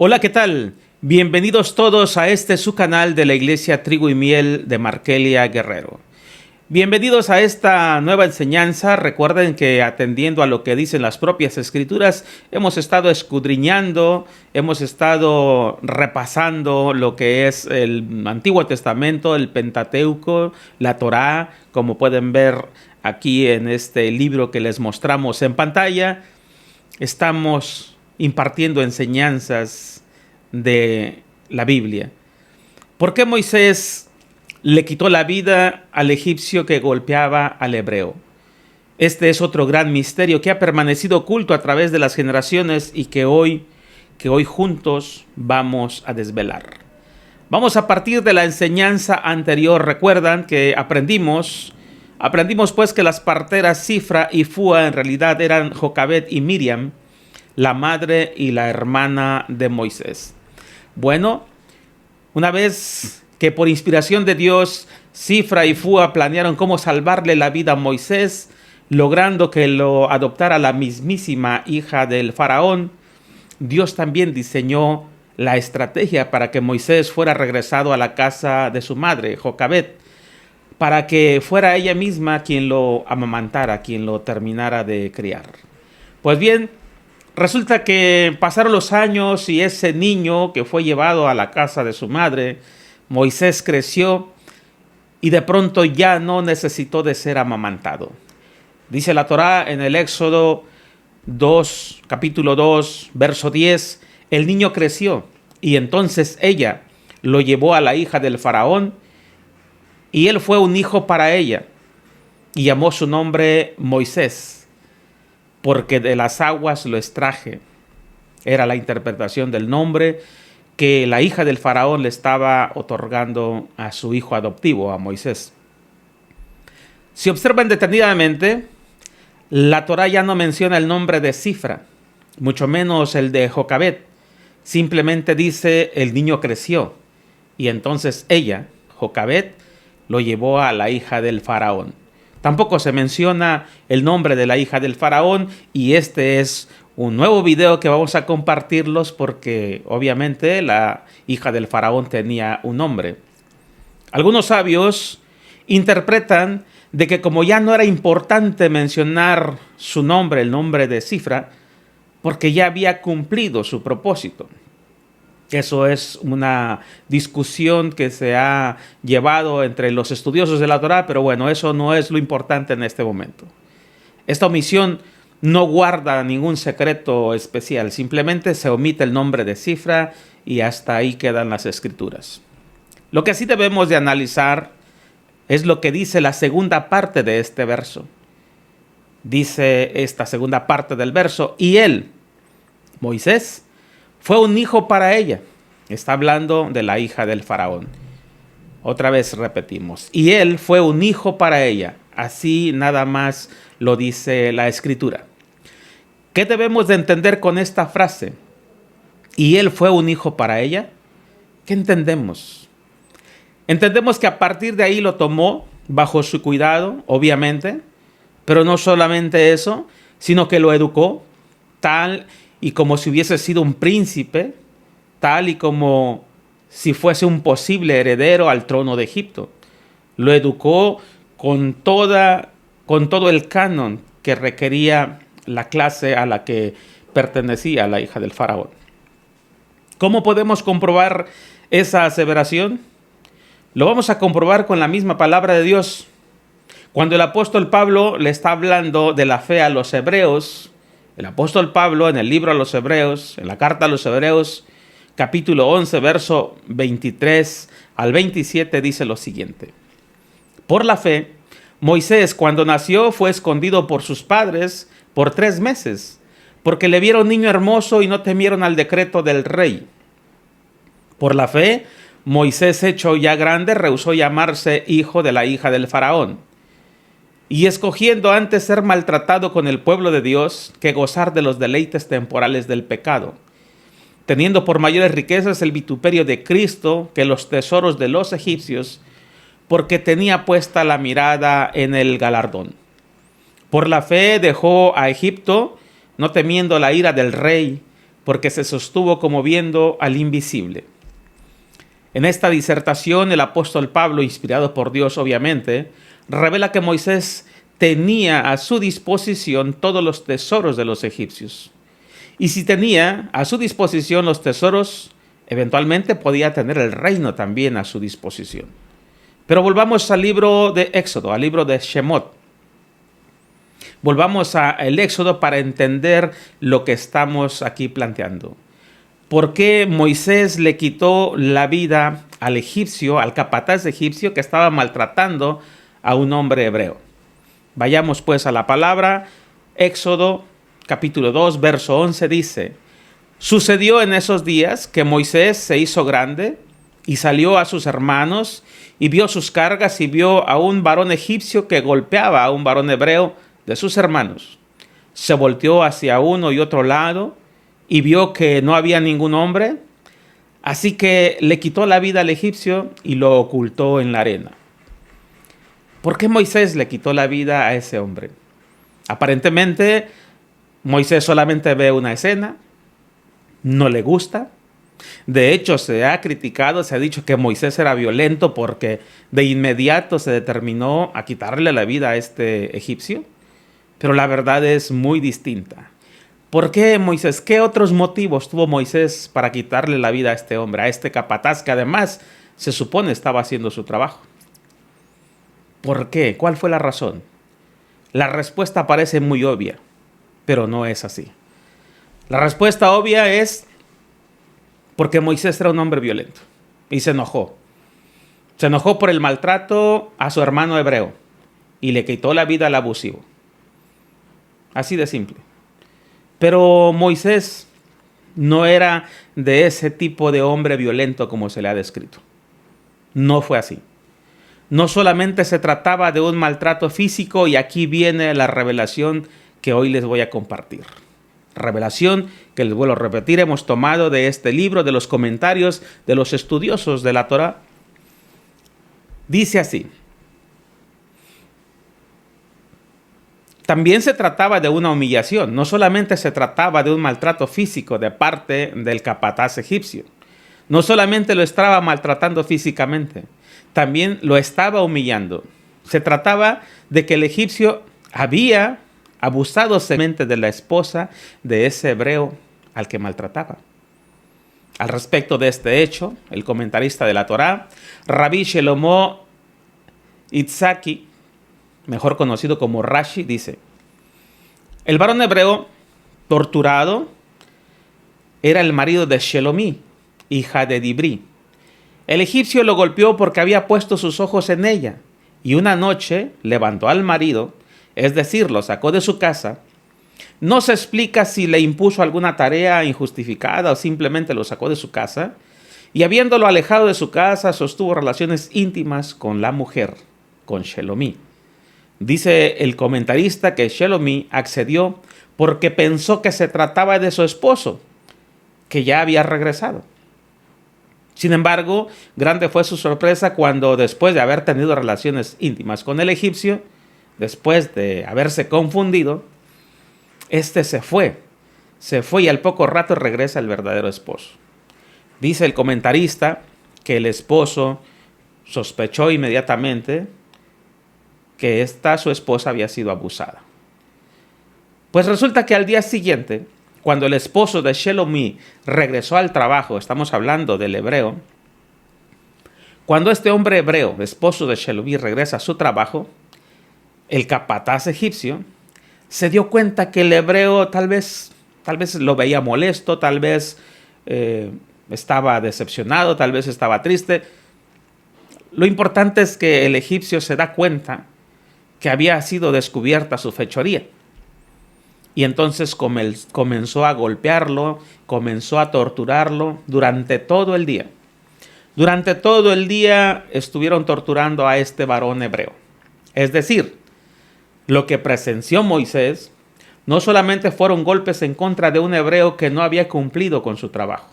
Hola, ¿qué tal? Bienvenidos todos a su canal de la Iglesia Trigo y Miel de Markelia Guerrero. Bienvenidos a esta nueva enseñanza. Recuerden que atendiendo a lo que dicen las propias Escrituras, hemos estado escudriñando, hemos estado repasando lo que es el Antiguo Testamento, el Pentateuco, la Torá, como pueden ver aquí en este libro que les mostramos en pantalla. Estamos impartiendo enseñanzas de la Biblia. ¿Por qué Moisés le quitó la vida al egipcio que golpeaba al hebreo? Este es otro gran misterio que ha permanecido oculto a través de las generaciones y que hoy juntos vamos a desvelar. Vamos a partir de la enseñanza anterior. Recuerdan que aprendimos pues que las parteras Sifra y Fúa en realidad eran Jocabed y Miriam, la madre y la hermana de Moisés. Bueno, una vez que por inspiración de Dios, Sifra y Fúa planearon cómo salvarle la vida a Moisés, logrando que lo adoptara la mismísima hija del faraón, Dios también diseñó la estrategia para que Moisés fuera regresado a la casa de su madre, Jocabed, para que fuera ella misma quien lo amamantara, quien lo terminara de criar. Pues bien, resulta que pasaron los años y ese niño que fue llevado a la casa de su madre, Moisés creció y de pronto ya no necesitó de ser amamantado. Dice la Torá en el Éxodo 2, capítulo 2, verso 10, el niño creció y entonces ella lo llevó a la hija del faraón y él fue un hijo para ella y llamó su nombre Moisés, porque de las aguas lo extraje. Era la interpretación del nombre que la hija del faraón le estaba otorgando a su hijo adoptivo, a Moisés. Si observan detenidamente, la Torá ya no menciona el nombre de Sifra, mucho menos el de Jocabed. Simplemente dice el niño creció y entonces ella, Jocabed, lo llevó a la hija del faraón. Tampoco se menciona el nombre de la hija del faraón y este es un nuevo video que vamos a compartirlos porque obviamente la hija del faraón tenía un nombre. Algunos sabios interpretan de que como ya no era importante mencionar su nombre, el nombre de Sifra, porque ya había cumplido su propósito. Eso es una discusión que se ha llevado entre los estudiosos de la Torá, pero bueno, eso no es lo importante en este momento. Esta omisión no guarda ningún secreto especial, simplemente se omite el nombre de Sifra y hasta ahí quedan las escrituras. Lo que sí debemos de analizar es lo que dice la segunda parte de este verso. Dice esta segunda parte del verso, y él, Moisés, fue un hijo para ella. Está hablando de la hija del faraón. Otra vez repetimos. Y él fue un hijo para ella. Así nada más lo dice la escritura. ¿Qué debemos de entender con esta frase? ¿Y él fue un hijo para ella? ¿Qué entendemos? Entendemos que a partir de ahí lo tomó bajo su cuidado, obviamente. Pero no solamente eso, sino que lo educó tal y como si hubiese sido un príncipe, tal y como si fuese un posible heredero al trono de Egipto. Lo educó con todo el canon que requería la clase a la que pertenecía la hija del faraón. ¿Cómo podemos comprobar esa aseveración? Lo vamos a comprobar con la misma palabra de Dios. Cuando el apóstol Pablo le está hablando de la fe a los hebreos, el apóstol Pablo en el libro a los Hebreos, en la carta a los Hebreos, capítulo 11, verso 23 al 27, dice lo siguiente. Por la fe, Moisés cuando nació fue escondido por sus padres por 3 meses, porque le vieron niño hermoso y no temieron al decreto del rey. Por la fe, Moisés hecho ya grande rehusó llamarse hijo de la hija del faraón. Y escogiendo antes ser maltratado con el pueblo de Dios que gozar de los deleites temporales del pecado, teniendo por mayores riquezas el vituperio de Cristo que los tesoros de los egipcios, porque tenía puesta la mirada en el galardón. Por la fe dejó a Egipto, no temiendo la ira del rey, porque se sostuvo como viendo al invisible. En esta disertación, el apóstol Pablo, inspirado por Dios obviamente, revela que Moisés tenía a su disposición todos los tesoros de los egipcios. Y si tenía a su disposición los tesoros, eventualmente podía tener el reino también a su disposición. Pero volvamos al libro de Éxodo, al libro de Shemot. Volvamos al Éxodo para entender lo que estamos aquí planteando. ¿Por qué Moisés le quitó la vida al egipcio, al capataz egipcio que estaba maltratando a un hombre hebreo? Vayamos pues a la palabra. Éxodo capítulo 2, verso 11 dice: Sucedió en esos días que Moisés se hizo grande y salió a sus hermanos y vio sus cargas y vio a un varón egipcio que golpeaba a un varón hebreo de sus hermanos. Se volteó hacia uno y otro lado y vio que no había ningún hombre, así que le quitó la vida al egipcio y lo ocultó en la arena. ¿Por qué Moisés le quitó la vida a ese hombre? Aparentemente, Moisés solamente ve una escena, no le gusta. De hecho, se ha criticado, se ha dicho que Moisés era violento porque de inmediato se determinó a quitarle la vida a este egipcio. Pero la verdad es muy distinta. ¿Por qué Moisés? ¿Qué otros motivos tuvo Moisés para quitarle la vida a este hombre, a este capataz que además se supone estaba haciendo su trabajo? ¿Por qué? ¿Cuál fue la razón? La respuesta parece muy obvia, pero no es así. La respuesta obvia es porque Moisés era un hombre violento y se enojó. Se enojó por el maltrato a su hermano hebreo y le quitó la vida al abusivo. Así de simple. Pero Moisés no era de ese tipo de hombre violento como se le ha descrito. No fue así. No solamente se trataba de un maltrato físico, y aquí viene la revelación que hoy les voy a compartir. Revelación que les vuelvo a repetir, hemos tomado de este libro, de los comentarios de los estudiosos de la Torá. Dice así: también se trataba de una humillación, no solamente se trataba de un maltrato físico de parte del capataz egipcio. No solamente lo estaba maltratando físicamente, también lo estaba humillando. Se trataba de que el egipcio había abusado sexualmente de la esposa de ese hebreo al que maltrataba. Al respecto de este hecho, el comentarista de la Torá, Rabbi Shelomo Itzhaki, mejor conocido como Rashi, dice: el varón hebreo torturado era el marido de Shelomí, hija de Dibri. El egipcio lo golpeó porque había puesto sus ojos en ella, y una noche levantó al marido, es decir, lo sacó de su casa. No se explica si le impuso alguna tarea injustificada o simplemente lo sacó de su casa, y habiéndolo alejado de su casa, sostuvo relaciones íntimas con la mujer, con Shelomí. Dice el comentarista que Shelomí accedió porque pensó que se trataba de su esposo, que ya había regresado. Sin embargo, grande fue su sorpresa cuando, después de haber tenido relaciones íntimas con el egipcio, después de haberse confundido, este se fue y al poco rato regresa el verdadero esposo. Dice el comentarista que el esposo sospechó inmediatamente que su esposa había sido abusada. Pues resulta que al día siguiente, cuando el esposo de Shelomí regresó al trabajo, estamos hablando del hebreo, cuando este hombre hebreo, esposo de Shelomí, regresa a su trabajo, el capataz egipcio se dio cuenta que el hebreo tal vez lo veía molesto, tal vez estaba decepcionado, tal vez estaba triste. Lo importante es que el egipcio se da cuenta que había sido descubierta su fechoría. Y entonces comenzó a golpearlo, comenzó a torturarlo durante todo el día. Durante todo el día estuvieron torturando a este varón hebreo. Es decir, lo que presenció Moisés no solamente fueron golpes en contra de un hebreo que no había cumplido con su trabajo.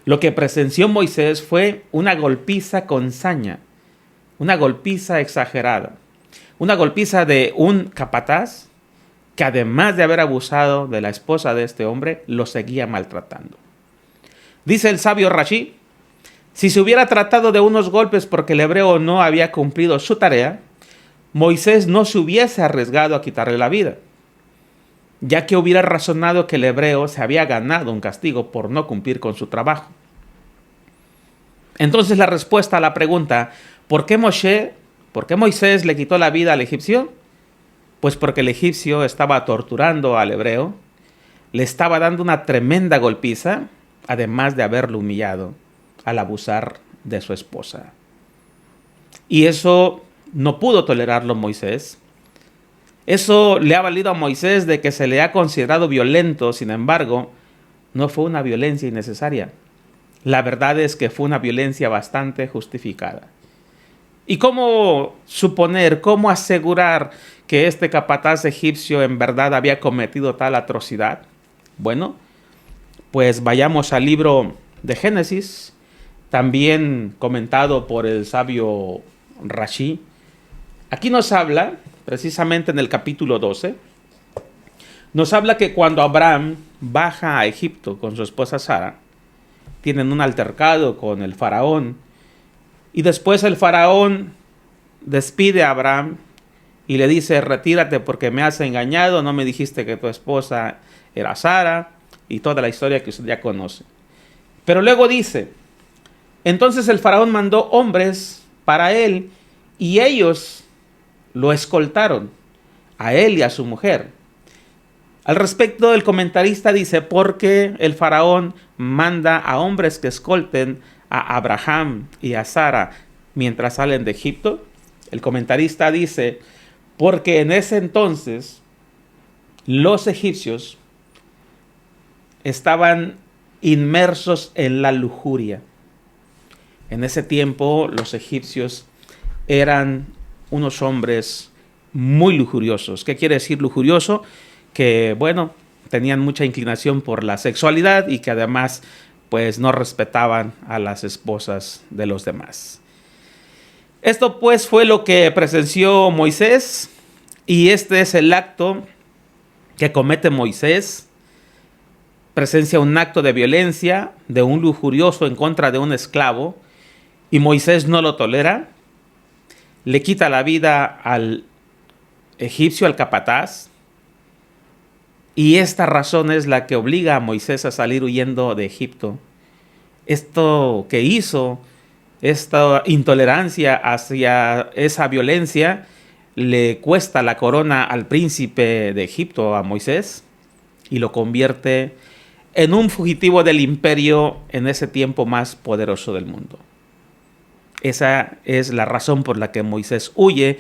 Lo que presenció Moisés fue una golpiza con saña, una golpiza exagerada, una golpiza de un capataz que además de haber abusado de la esposa de este hombre, lo seguía maltratando. Dice el sabio Rashi, si se hubiera tratado de unos golpes porque el hebreo no había cumplido su tarea, Moisés no se hubiese arriesgado a quitarle la vida, ya que hubiera razonado que el hebreo se había ganado un castigo por no cumplir con su trabajo. Entonces la respuesta a la pregunta, ¿por qué Moisés le quitó la vida al egipcio? Pues porque el egipcio estaba torturando al hebreo, le estaba dando una tremenda golpiza, además de haberlo humillado al abusar de su esposa. Y eso no pudo tolerarlo Moisés. Eso le ha valido a Moisés de que se le ha considerado violento, sin embargo, no fue una violencia innecesaria. La verdad es que fue una violencia bastante justificada. ¿Y cómo suponer, cómo asegurar que este capataz egipcio en verdad había cometido tal atrocidad? Bueno, pues vayamos al libro de Génesis, también comentado por el sabio Rashi. Aquí nos habla, precisamente en el capítulo 12, nos habla que cuando Abraham baja a Egipto con su esposa Sara, tienen un altercado con el faraón, y después el faraón despide a Abraham y le dice, retírate porque me has engañado, no me dijiste que tu esposa era Sara, y toda la historia que usted ya conoce. Pero luego dice, entonces el faraón mandó hombres para él y ellos lo escoltaron, a él y a su mujer. Al respecto, el comentarista dice, porque el faraón manda a hombres que escolten a Abraham y a Sara mientras salen de Egipto. El comentarista dice, porque en ese entonces los egipcios estaban inmersos en la lujuria. En ese tiempo los egipcios eran unos hombres muy lujuriosos. ¿Qué quiere decir lujurioso? Que, bueno, tenían mucha inclinación por la sexualidad y que además, pues, no respetaban a las esposas de los demás. Esto, pues, fue lo que presenció Moisés, y este es el acto que comete Moisés. Presencia un acto de violencia de un lujurioso en contra de un esclavo, y Moisés no lo tolera. Le quita la vida al egipcio, al capataz, y esta razón es la que obliga a Moisés a salir huyendo de Egipto. Esto que hizo, esta intolerancia hacia esa violencia, le cuesta la corona al príncipe de Egipto, a Moisés, y lo convierte en un fugitivo del imperio en ese tiempo más poderoso del mundo. Esa es la razón por la que Moisés huye,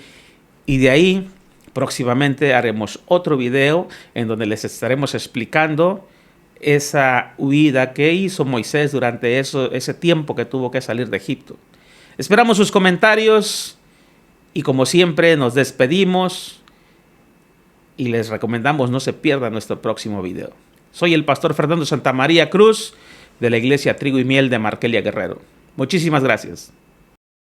y de ahí próximamente haremos otro video en donde les estaremos explicando esa huida que hizo Moisés durante ese tiempo que tuvo que salir de Egipto. Esperamos sus comentarios y, como siempre, nos despedimos y les recomendamos no se pierdan nuestro próximo video. Soy el pastor Fernando Santamaría Cruz de la Iglesia Trigo y Miel de Markelia Guerrero. Muchísimas gracias.